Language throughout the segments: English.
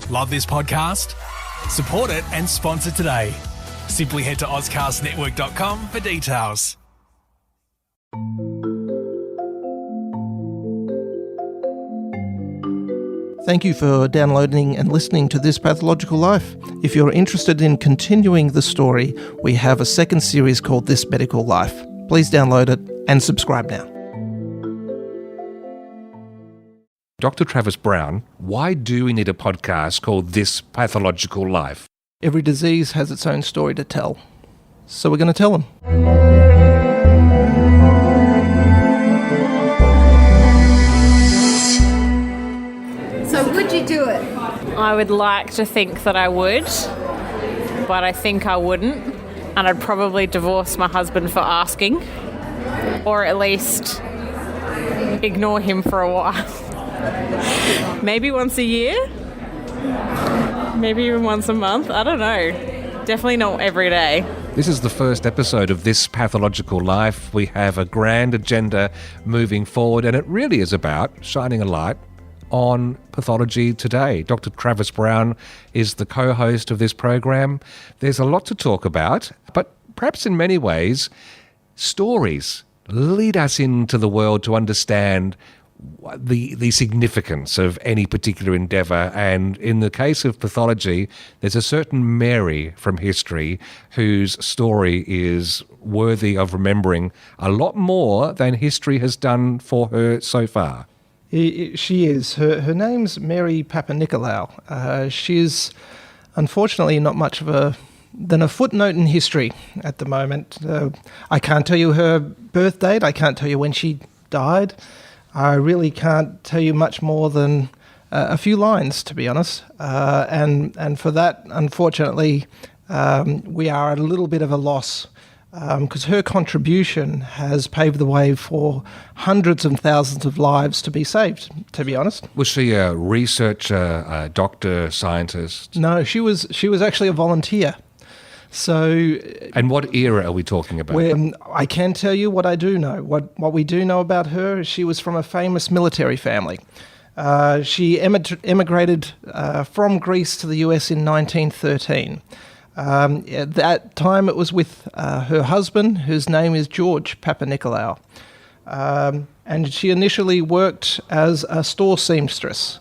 Love this podcast? Support it and sponsor today. Simply head to ozcastnetwork.com for details. Thank you for downloading and listening to This Pathological Life. If you're interested in continuing the story, we have a second series called This Medical Life. Please download it and subscribe now. Dr. Travis Brown, why do we need a podcast called This Pathological Life? Every disease has its own story to tell. So we're going to tell them. So would you do it? I would like to think that I would, but I think I wouldn't. And I'd probably divorce my husband for asking, or at least ignore him for a while. Maybe once a year? Maybe even once a month? I don't know. Definitely not every day. This is the first episode of This Pathological Life. We have a grand agenda moving forward, and it really is about shining a light on pathology today. Dr. Travis Brown is the co-host of this program. There's a lot to talk about, but perhaps in many ways, stories lead us into the world to understand the significance of any particular endeavour. And in the case of pathology, there's a certain Mary from history whose story is worthy of remembering a lot more than history has done for her so far. She is. Her name's Mary Papanicolaou. She's unfortunately not much of than a footnote in history at the moment. I can't tell you her birth date. I can't tell you when she died. I really can't tell you much more than a few lines, to be honest. And for that, unfortunately, we are at a little bit of a loss because her contribution has paved the way for hundreds of thousands of lives to be saved, to be honest. Was she a researcher, a doctor, scientist? No, she was actually a volunteer. So, and what era are we talking about? I can tell you what I do know. What we do know about her is she was from a famous military family. She emigrated from Greece to the US in 1913. At that time, it was with her husband, whose name is George Papanicolaou. And she initially worked as a store seamstress.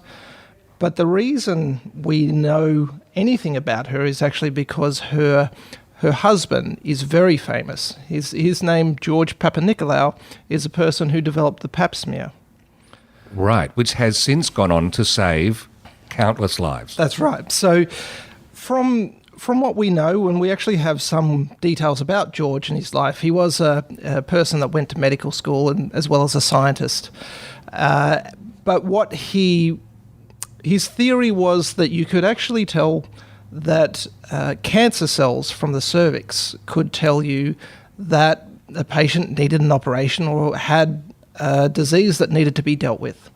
But the reason we know anything about her is actually because her husband is very famous. His name, George Papanicolaou, is a person who developed the Pap smear. Right, which has since gone on to save countless lives. That's right. So from what we know, and we actually have some details about George and his life, he was a person that went to medical school and as well as a scientist. But what his theory was that you could actually tell that cancer cells from the cervix could tell you that a patient needed an operation or had a disease that needed to be dealt with.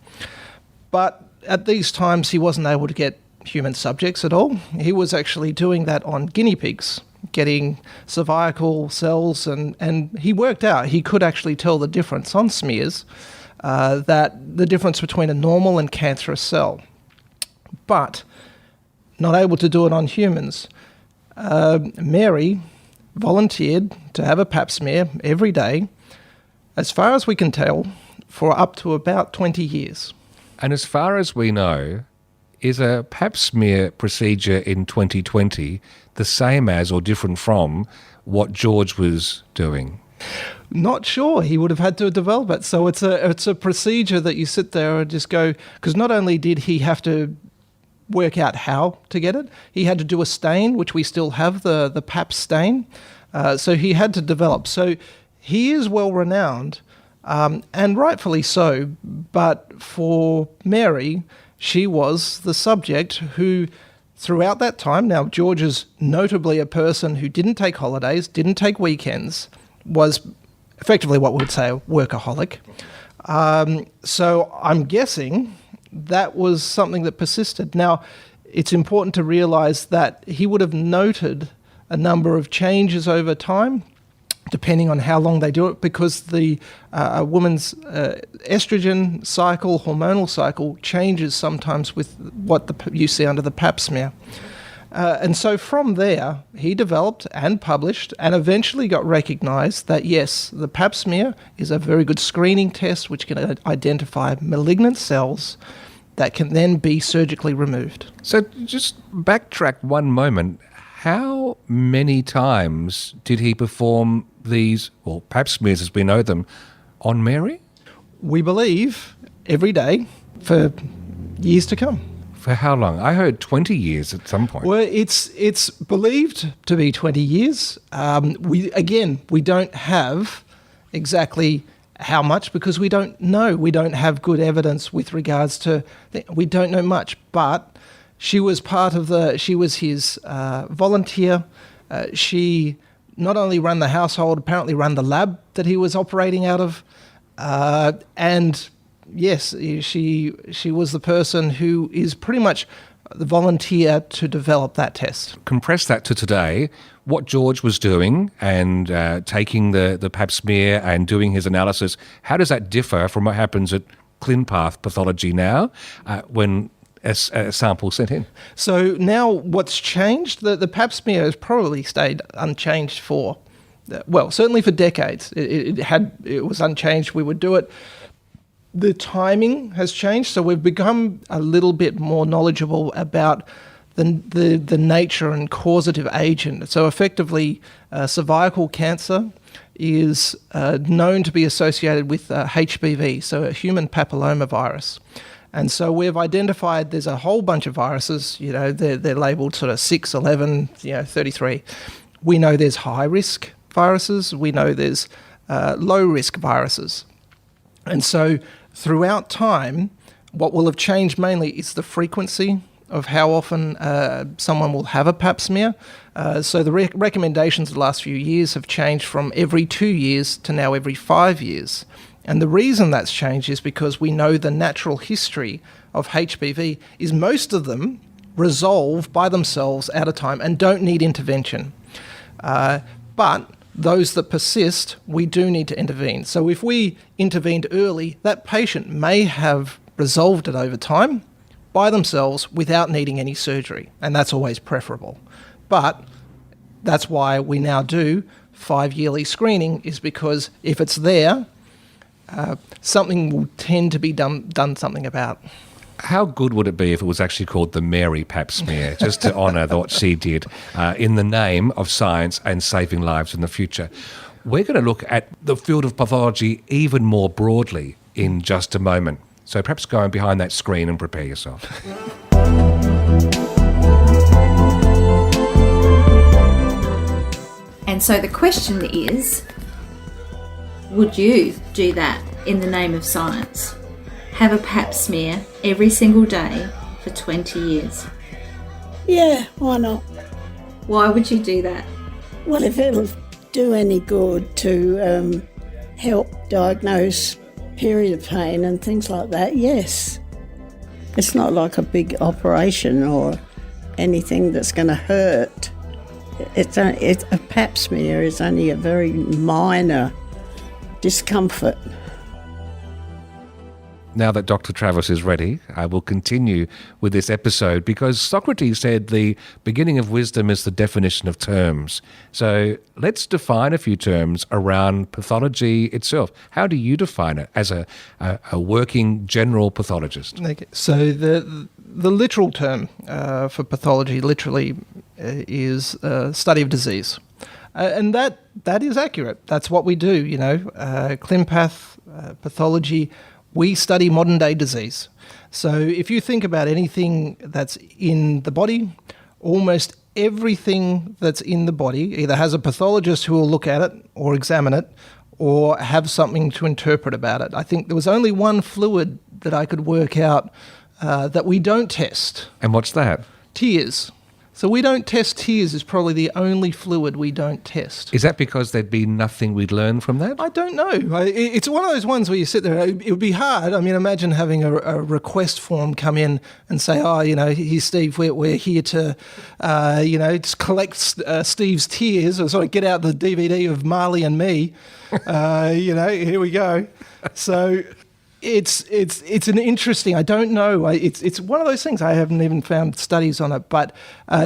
But at these times, he wasn't able to get human subjects at all. He was actually doing that on guinea pigs, getting cervical cells, and he worked out he could actually tell the difference on smears, that the difference between a normal and cancerous cell. But not able to do it on humans. Mary volunteered to have a pap smear every day, as far as we can tell, for up to about 20 years. And as far as we know, is a pap smear procedure in 2020 the same as or different from what George was doing? Not sure. He would have had to develop it. So it's a procedure that you sit there and just go, because not only did he have to work out how to get it, he had to do a stain, which we still have, the pap stain. So he had to develop. So he is well renowned, and rightfully so. But for Mary, she was the subject who, throughout that time, now George is notably a person who didn't take holidays, didn't take weekends, was effectively what we would say a workaholic. So I'm guessing that was something that persisted. Now, it's important to realize that he would have noted a number of changes over time, depending on how long they do it, because a woman's estrogen cycle, hormonal cycle, changes sometimes with what you see under the pap smear. And so from there, he developed and published and eventually got recognised that, yes, the pap smear is a very good screening test which can identify malignant cells that can then be surgically removed. So just backtrack one moment. How many times did he perform these, well, pap smears as we know them, on Mary? We believe every day for years to come. For how long? I heard 20 years at some point. Well, it's believed to be 20 years. We don't have exactly how much because we don't know. We don't have good evidence with regards to. We don't know much. But she was she was his volunteer. She not only ran the household, apparently ran the lab that he was operating out of, and. Yes, she was the person who is pretty much the volunteer to develop that test. Compress that to today, what George was doing and taking the pap smear and doing his analysis, how does that differ from what happens at ClinPath Pathology now when a sample sent in? So now what's changed, the pap smear has probably stayed unchanged for, well, certainly for decades. It was unchanged. We would do it. The timing has changed, so we've become a little bit more knowledgeable about the nature and causative agent. So effectively, cervical cancer is known to be associated with HPV, so a human papillomavirus. And so we've identified there's a whole bunch of viruses, they're labelled sort of 6, 11, 33. We know there's high-risk viruses. We know there's low-risk viruses. And so throughout time, what will have changed mainly is the frequency of how often someone will have a pap smear. So the recommendations the last few years have changed from every 2 years to now every 5 years. And the reason that's changed is because we know the natural history of HPV is most of them resolve by themselves at a time and don't need intervention. But those that persist, we do need to intervene. So if we intervened early, that patient may have resolved it over time by themselves without needing any surgery, and that's always preferable. But that's why we now do 5-yearly screening, is because if it's there, something will tend to be done something about. How good would it be if it was actually called the Mary Pap Smear, just to honour what she did in the name of science and saving lives in the future? We're going to look at the field of pathology even more broadly in just a moment. So perhaps go behind that screen and prepare yourself. And so the question is, would you do that in the name of science? Have a pap smear every single day for 20 years? Yeah, why not? Why would you do that? Well, if it'll do any good to help diagnose period pain and things like that, yes. It's not like a big operation or anything that's going to hurt. A pap smear is only a very minor discomfort. Now that Dr. Travis is ready, I will continue with this episode because Socrates said the beginning of wisdom is the definition of terms. So let's define a few terms around pathology itself. How do you define it as a working general pathologist? Okay. So the literal term for pathology literally is study of disease. And that is accurate. That's what we do, ClinPath, pathology. We study modern day disease. So if you think about anything that's in the body, almost everything that's in the body either has a pathologist who will look at it or examine it or have something to interpret about it. I think there was only one fluid that I could work out that we don't test. And what's that? Tears. So we don't test tears. Is probably the only fluid we don't test. Is that because there'd be nothing we'd learn from that? I don't know. It's one of those ones where you sit there. It would be hard. I mean, imagine having a request form come in and say, "Oh, here's Steve. We're here to, just collect Steve's tears, or sort of get out the DVD of Marley and Me." Here we go. So. It's an interesting. I don't know. It's one of those things. I haven't even found studies on it. But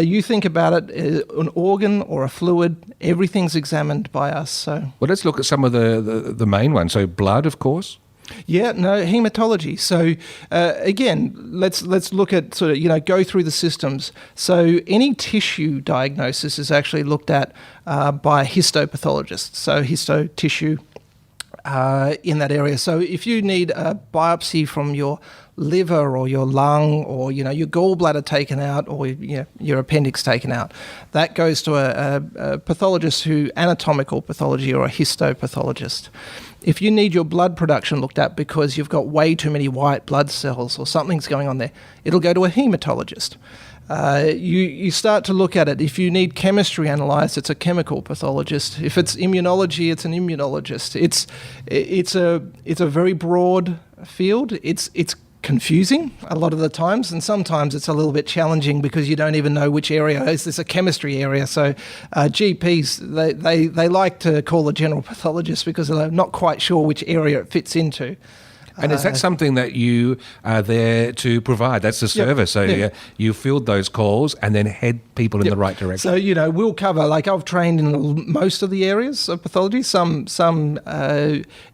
you think about it, an organ or a fluid, everything's examined by us. So well, let's look at some of the main ones. So blood, of course. Yeah, no, hematology. So again, let's look at sort of go through the systems. So any tissue diagnosis is actually looked at by histopathologists. So histo tissue. In that area. So if you need a biopsy from your liver or your lung or your gallbladder taken out or your appendix taken out, that goes to a pathologist anatomical pathology or a histopathologist. If you need your blood production looked at because you've got way too many white blood cells or something's going on there, it'll go to a hematologist. You start to look at it. If you need chemistry analysed, it's a chemical pathologist. If it's immunology, it's an immunologist. It's a very broad field. It's confusing a lot of the times, and sometimes it's a little bit challenging because you don't even know which area. Is this a chemistry area? So GPs, they like to call a general pathologist because they're not quite sure which area it fits into. And is that something that you are there to provide? That's the service. So you field those calls and then head people in the right direction. So, we'll cover, like I've trained in most of the areas of pathology. Some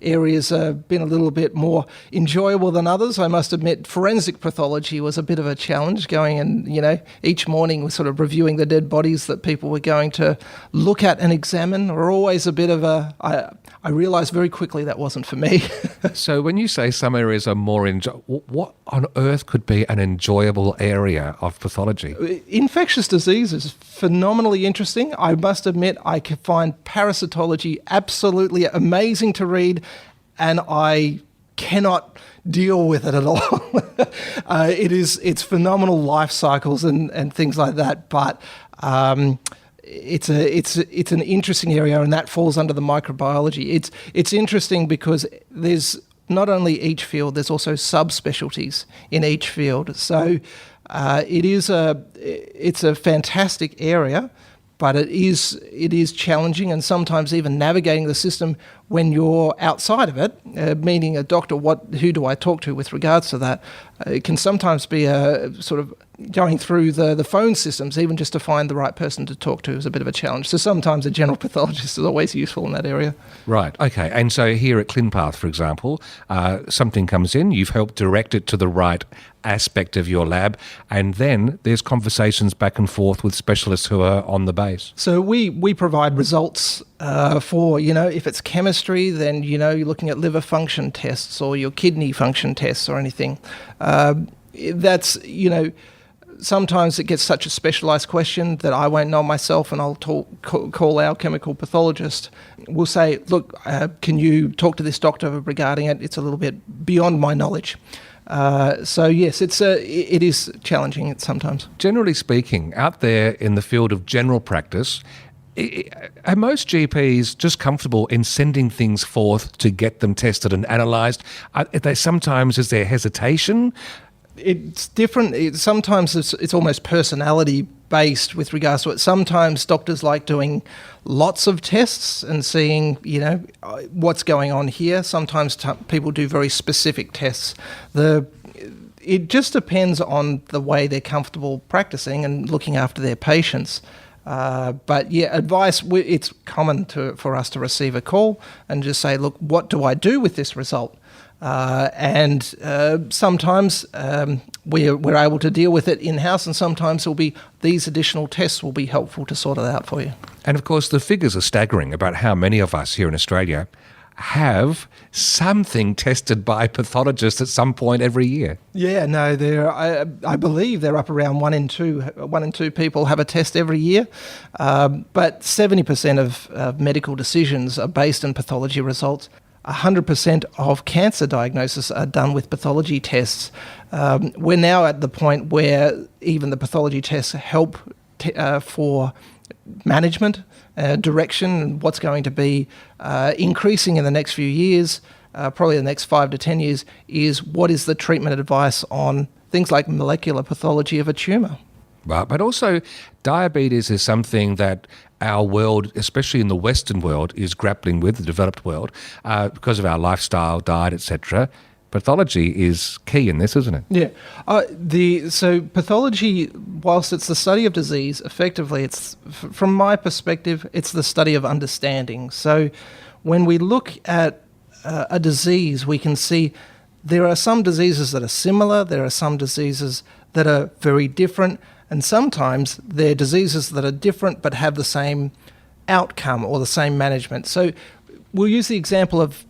areas have been a little bit more enjoyable than others. I must admit, forensic pathology was a bit of a challenge going and, each morning we're sort of reviewing the dead bodies that people were going to look at and examine. Were always a bit of I realised very quickly that wasn't for me. So when you say some areas are more what on earth could be an enjoyable area of pathology? Infectious disease is phenomenally interesting. I must admit, I can find parasitology absolutely amazing to read, and I cannot deal with it at all. It's phenomenal life cycles and things like that, but it's an interesting area, and that falls under the microbiology. It's interesting because there's not only each field, there's also subspecialties in each field. So it's a fantastic area, but it is challenging, and sometimes even navigating the system when you're outside of it, meaning a doctor, who do I talk to with regards to that? It can sometimes be a sort of going through the phone systems, even just to find the right person to talk to is a bit of a challenge. So sometimes a general pathologist is always useful in that area. Right, okay. And so here at ClinPath, for example, something comes in, you've helped direct it to the right aspect of your lab, and then there's conversations back and forth with specialists who are on the base. So we provide results for, if it's chemistry, then, you're looking at liver function tests or your kidney function tests or anything. That's, sometimes it gets such a specialised question that I won't know myself, and I'll call our chemical pathologist. We'll say, look, can you talk to this doctor regarding it? It's a little bit beyond my knowledge. So yes, it is challenging sometimes. Generally speaking, out there in the field of general practice, are most GPs just comfortable in sending things forth to get them tested and analysed? Sometimes is there hesitation? It's different. Sometimes it's almost personality based with regards to it. Sometimes doctors like doing lots of tests and seeing, what's going on here. Sometimes people do very specific tests. It just depends on the way they're comfortable practicing and looking after their patients. But yeah, advice, it's common for us to receive a call and just say, look, what do I do with this result? And sometimes we're able to deal with it in-house, and sometimes these additional tests will be helpful to sort it out for you. And of course, the figures are staggering about how many of us here in Australia have something tested by pathologists at some point every year. Yeah, no, I believe they're up around 1 in 2 people have a test every year, but 70% of medical decisions are based on pathology results. 100% of cancer diagnosis are done with pathology tests. We're now at the point where even the pathology tests help for management, direction, and what's going to be increasing in the next few years, probably the next 5 to 10 years, is what is the treatment advice on things like molecular pathology of a tumour. Right, but also diabetes is something that our world, especially in the Western world, is grappling with, the developed world, because of our lifestyle, diet, etc. Pathology is key in this, isn't it? Yeah. So pathology, whilst it's the study of disease, effectively, it's from my perspective, it's the study of understanding. So when we look at a disease, we can see there are some diseases that are similar, there are some diseases that are very different, and sometimes they're diseases that are different but have the same outcome or the same management. So we'll use the example of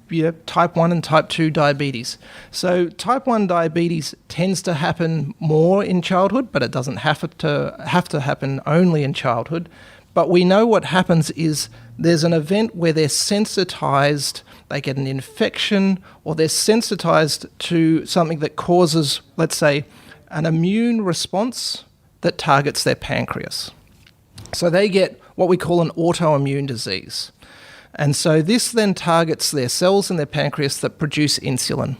type 1 and type 2 diabetes. So type 1 diabetes tends to happen more in childhood, but it doesn't have to happen only in childhood. But we know what happens is there's an event where they're sensitized, they get an infection, or they're sensitized to something that causes, let's say, an immune response that targets their pancreas. So they get what we call an autoimmune disease. And so this then targets their cells in their pancreas that produce insulin.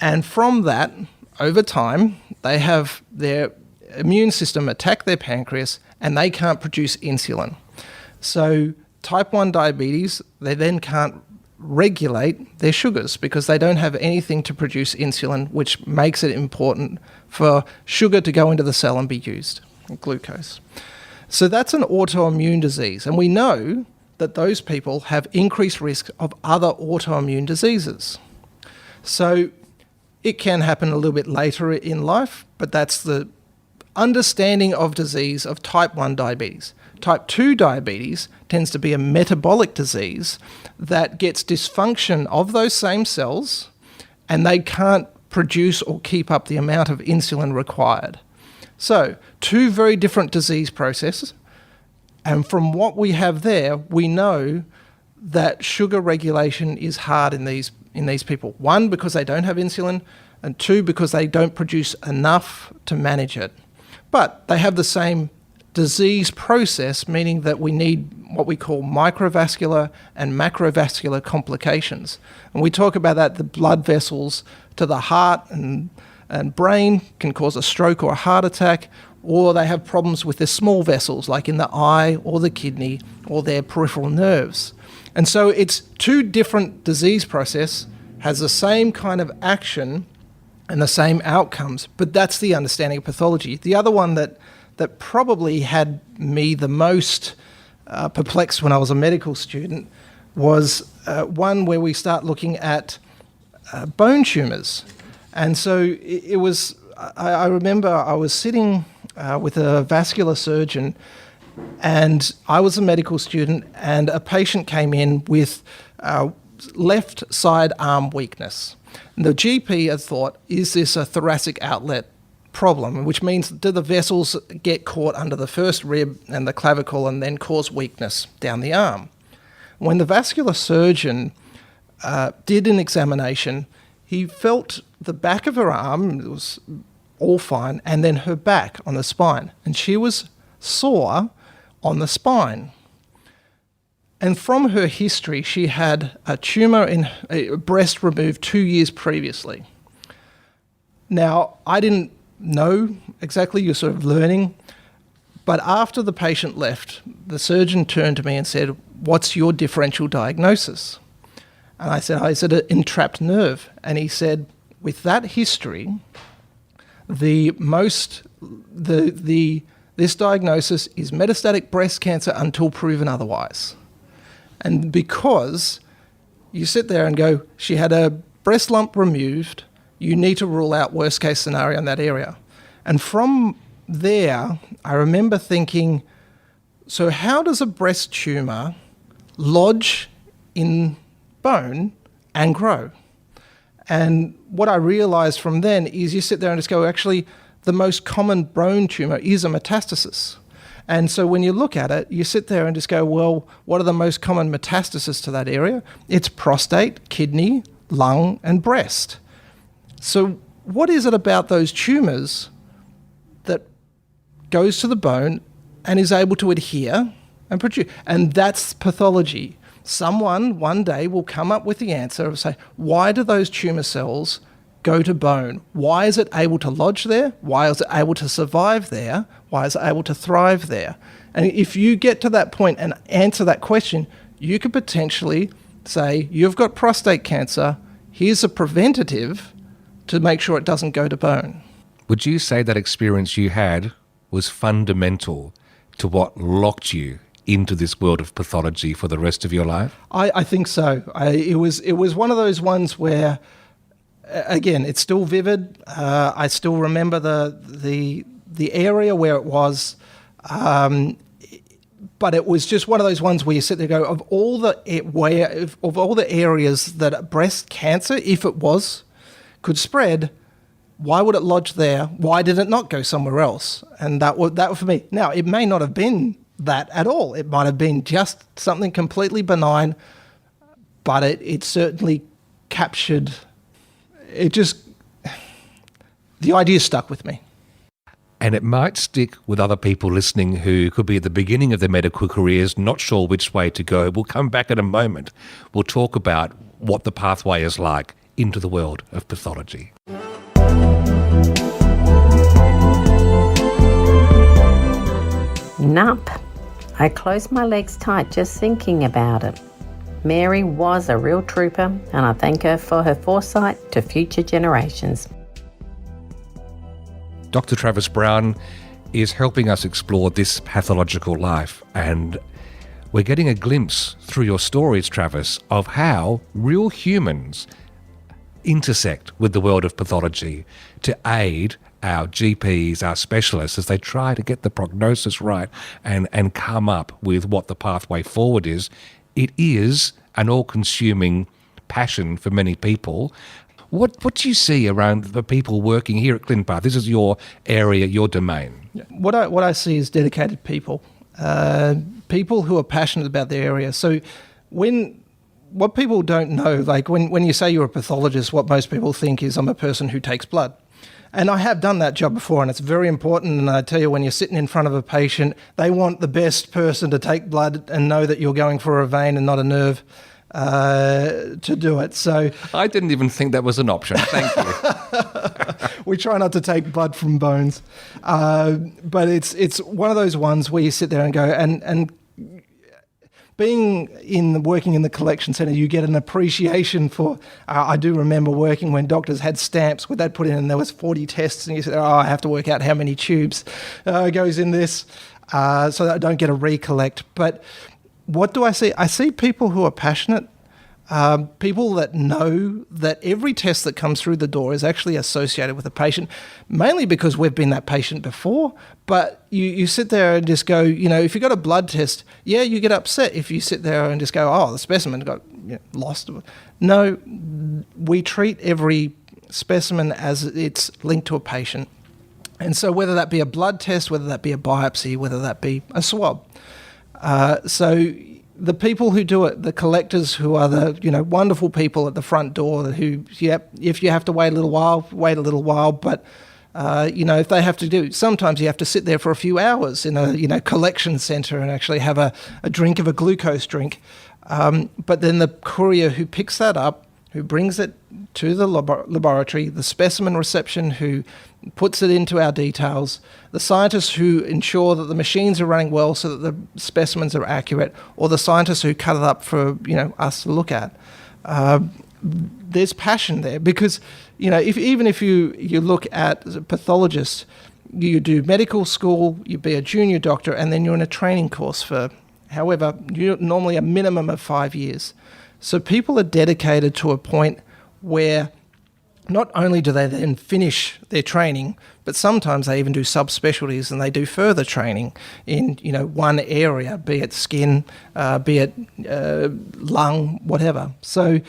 And from that, over time, they have their immune system attack their pancreas and they can't produce insulin. So type 1 diabetes, they then can't regulate their sugars because they don't have anything to produce insulin, which makes it important for sugar to go into the cell and be used, glucose. So that's an autoimmune disease. And we know that those people have increased risk of other autoimmune diseases. So it can happen a little bit later in life, but that's the understanding of disease of type 1 diabetes. Type 2 diabetes tends to be a metabolic disease that gets dysfunction of those same cells and they can't produce or keep up the amount of insulin required. So, two very different disease processes. And from what we have there, we know that sugar regulation is hard in these people. One, because they don't have insulin, and two, because they don't produce enough to manage it. But they have the same disease process, meaning that we need what we call microvascular and macrovascular complications. And we talk about that, the blood vessels to the heart and brain can cause a stroke or a heart attack, or they have problems with their small vessels, like in the eye or the kidney or their peripheral nerves. And so it's two different disease process, has the same kind of action and the same outcomes, but that's the understanding of pathology. The other one that probably had me the most perplexed when I was a medical student was one where we start looking at bone tumours. And so it was, I remember I was sitting with a vascular surgeon and I was a medical student and a patient came in with left side arm weakness. And the GP had thought, is this a thoracic outlet problem, which means do the vessels get caught under the first rib and the clavicle and then cause weakness down the arm? When the vascular surgeon did an examination, he felt the back of her arm, it was all fine, and then her back on the spine, and she was sore on the spine. And from her history, she had a tumour in a breast removed 2 years previously. Now, I didn't know exactly, you're sort of learning, but after the patient left, the surgeon turned to me and said, "What's your differential diagnosis?" And I said, an entrapped nerve. And he said, with that history, this diagnosis is metastatic breast cancer until proven otherwise. And because you sit there and go, she had a breast lump removed, you need to rule out worst case scenario in that area. And from there, I remember thinking, so how does a breast tumour lodge in bone and grow? And what I realised from then is you sit there and just go, actually, the most common bone tumour is a metastasis. And so when you look at it, you sit there and just go, well, what are the most common metastases to that area? It's prostate, kidney, lung, and breast. So what is it about those tumours that goes to the bone and is able to adhere and produce. And that's pathology. Someone one day will come up with the answer and say, why do those tumour cells go to bone? Why is it able to lodge there? Why is it able to survive there? Why is it able to thrive there? And if you get to that point and answer that question, you could potentially say, you've got prostate cancer, here's a preventative to make sure it doesn't go to bone. Would you say that experience you had was fundamental to what locked you into this world of pathology for the rest of your life? I think so. It was one of those ones where, again, it's still vivid. I still remember the area where it was, but it was just one of those ones where you sit there and go, of all the areas that breast cancer, if it was, could spread, why would it lodge there? Why did it not go somewhere else? And that was for me. Now, it may not have been that at all. It might have been just something completely benign, but it certainly captured, the idea stuck with me. And it might stick with other people listening who could be at the beginning of their medical careers, not sure which way to go. We'll come back in a moment. We'll talk about what the pathway is like into the world of pathology. Nope. I closed my legs tight just thinking about it. Mary was a real trooper, and I thank her for her foresight to future generations. Dr. Travis Brown is helping us explore this pathological life, and we're getting a glimpse through your stories, Travis, of how real humans intersect with the world of pathology to aid our GPs, our specialists, as they try to get the prognosis right and come up with what the pathway forward is. It is an all-consuming passion for many people. What do you see around the people working here at ClinPath? This is your area, your domain. What I see is dedicated people, people who are passionate about their area. So what people don't know, like when you say you're a pathologist, what most people think is I'm a person who takes blood. And I have done that job before, and it's very important. And I tell you, when you're sitting in front of a patient, they want the best person to take blood and know that you're going for a vein and not a nerve to do it. So I didn't even think that was an option. Thank you. We try not to take blood from bones, but it's one of those ones where you sit there and go, and working in the collection centre, you get an appreciation for. I do remember working when doctors had stamps where they'd put in, and there was 40 tests, and you said, I have to work out how many tubes goes in this, so that I don't get a recollect. But what do I see? I see people who are passionate, people that know that every test that comes through the door is actually associated with a patient, mainly because we've been that patient before. But you sit there and just go, if you got a blood test, yeah, you get upset if you sit there and just go, the specimen got lost. No, we treat every specimen as it's linked to a patient. And so whether that be a blood test, whether that be a biopsy, whether that be a swab. So the people who do it, the collectors who are the wonderful people at the front door who, if you have to wait a little while, wait a little while. But if they have to sometimes you have to sit there for a few hours in a collection centre and actually have a drink of a glucose drink. But then the courier who picks that up, who brings it to the laboratory, the specimen reception who puts it into our details, the scientists who ensure that the machines are running well so that the specimens are accurate, or the scientists who cut it up for us to look at. There's passion there because even if you look at as a pathologist, you do medical school, you be a junior doctor, and then you're in a training course for normally a minimum of 5 years. So people are dedicated to a point where not only do they then finish their training, but sometimes they even do subspecialties and they do further training in one area, be it skin, be it lung, whatever. So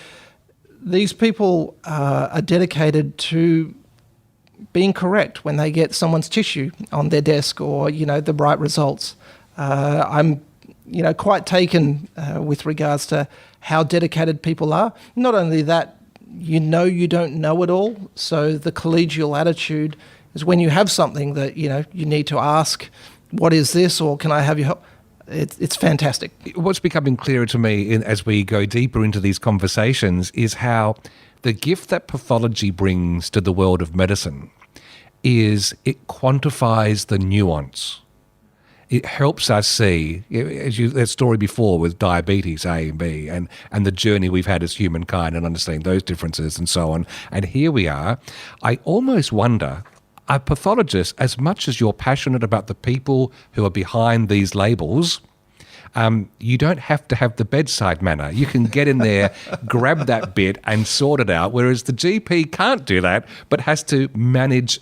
these people are dedicated to being correct when they get someone's tissue on their desk or the right results. I'm quite taken with regards to how dedicated people are. Not only that, you don't know it all. So the collegial attitude is when you have something that you need to ask, what is this, or can I have your help? It's fantastic. What's becoming clearer to me as we go deeper into these conversations is how the gift that pathology brings to the world of medicine is it quantifies the nuance. It helps us see, as that story before with diabetes A and B, and the journey we've had as humankind and understanding those differences and so on. And here we are. I almost wonder, are pathologists, as much as you're passionate about the people who are behind these labels, you don't have to have the bedside manner. You can get in there, grab that bit and sort it out, whereas the GP can't do that, but has to manage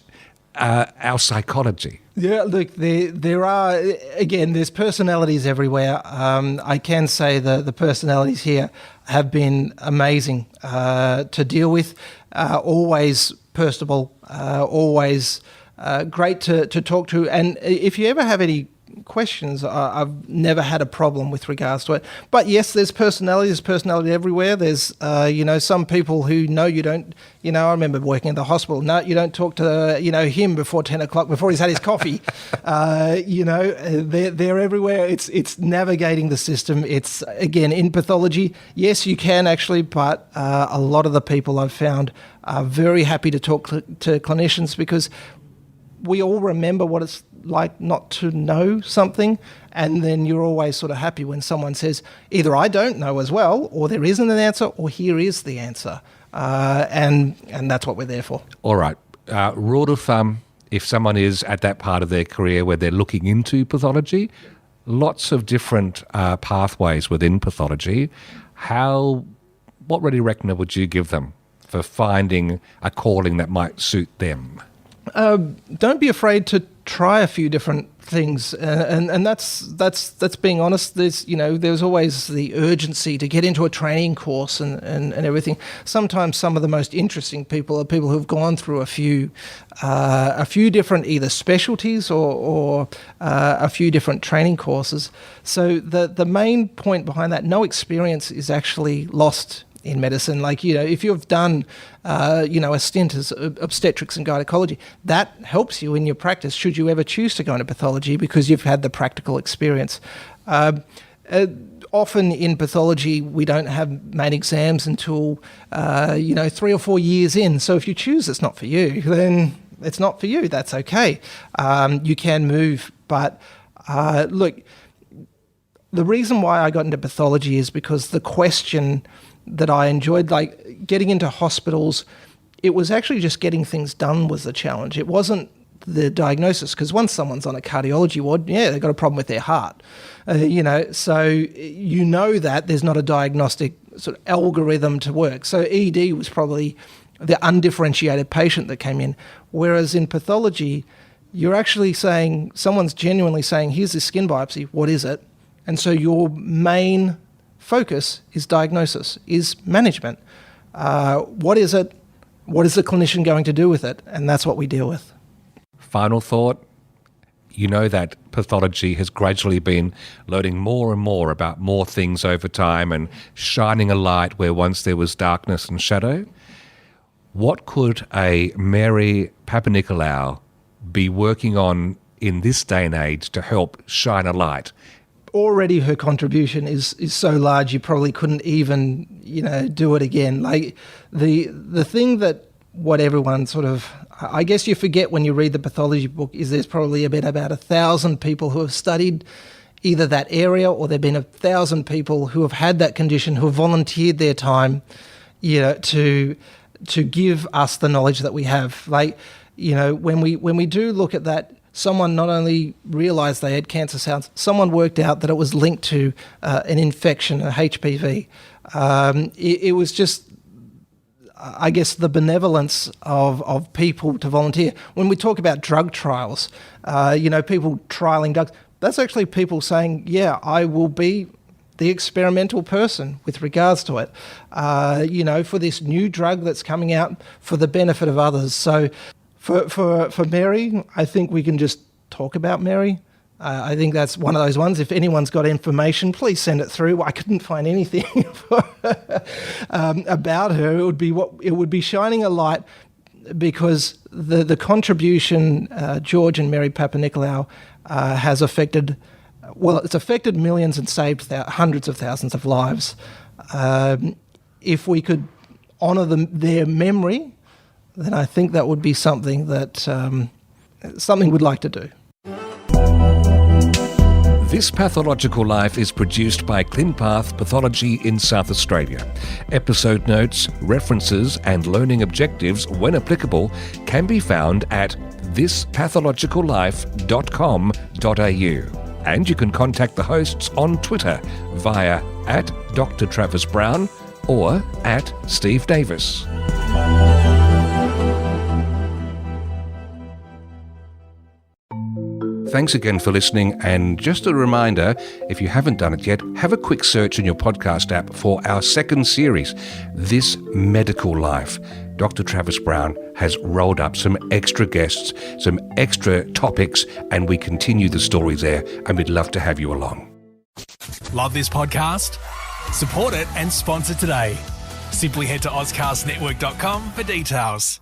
our psychology. Yeah, look, there are, again, there's personalities everywhere. I can say the personalities here have been amazing to deal with, always personable, always great to talk to. And if you ever have any questions, I've never had a problem with regards to it. But yes, there's personality everywhere. There's, some people who know you don't, I remember working in the hospital. No, you don't talk to, him before 10 o'clock, before he's had his coffee. They're everywhere. It's navigating the system. It's, again, in pathology, yes, you can actually, but a lot of the people I've found are very happy to talk to clinicians, because we all remember what it's like not to know something, and then you're always sort of happy when someone says, either I don't know as well, or there isn't an answer, or here is the answer. And that's what we're there for. All right. Rule of thumb, if someone is at that part of their career where they're looking into pathology, lots of different pathways within pathology. What ready reckoner would you give them for finding a calling that might suit them? Don't be afraid to try a few different things, and that's being honest. There's always the urgency to get into a training course and everything. Sometimes some of the most interesting people are people who've gone through a few different either specialties or a few different training courses. So the main point behind that, no experience is actually lost in medicine. Like, if you've done, a stint as obstetrics and gynecology, that helps you in your practice should you ever choose to go into pathology, because you've had the practical experience. Often in pathology, we don't have main exams until, 3 or 4 years in. So if you choose it's not for you, then it's not for you. That's okay. You can move. But look, the reason why I got into pathology is because the question that I enjoyed, like getting into hospitals, it was actually just getting things done was the challenge. It wasn't the diagnosis, because once someone's on a cardiology ward, they've got a problem with their heart. So that there's not a diagnostic sort of algorithm to work. So ED was probably the undifferentiated patient that came in. Whereas in pathology, you're actually saying, someone's genuinely saying, here's this skin biopsy, what is it? And so your main focus is diagnosis, is management. What is it? What is the clinician going to do with it? And that's what we deal with. Final thought. You know that pathology has gradually been learning more and more about more things over time and shining a light where once there was darkness and shadow. What could a Mary Papanicolaou be working on in this day and age to help shine a light? Already her contribution is so large you probably couldn't even do it again. Like the thing that what everyone sort of, I guess you forget when you read the pathology book, is there's probably about 1,000 people who have studied either that area, or there've been 1,000 people who have had that condition who have volunteered their time to give us the knowledge that we have. Like, when we do look at that, someone not only realised they had cancer cells, someone worked out that it was linked to an infection, a HPV. It was just, I guess, the benevolence of people to volunteer. When we talk about drug trials, people trialling drugs, that's actually people saying, I will be the experimental person with regards to it, for this new drug that's coming out for the benefit of others. So For Mary, I think we can just talk about Mary. I think that's one of those ones. If anyone's got information, please send it through. I couldn't find anything about her. It would be shining a light because the contribution George and Mary Papanicolaou has affected, well, it's affected millions and saved hundreds of thousands of lives. If we could honour their memory, then I think that would be something that something we'd like to do. This Pathological Life is produced by ClinPath Pathology in South Australia. Episode notes, references and learning objectives, when applicable, can be found at thispathologicallife.com.au. And you can contact the hosts on Twitter via @DrTravisBrown or @SteveDavis. Thanks again for listening, and just a reminder, if you haven't done it yet, have a quick search in your podcast app for our second series, This Medical Life. Dr. Travis Brown has rolled up some extra guests, some extra topics, and we continue the story there, and we'd love to have you along. Love this podcast? Support it and sponsor today. Simply head to AuscastNetwork.com for details.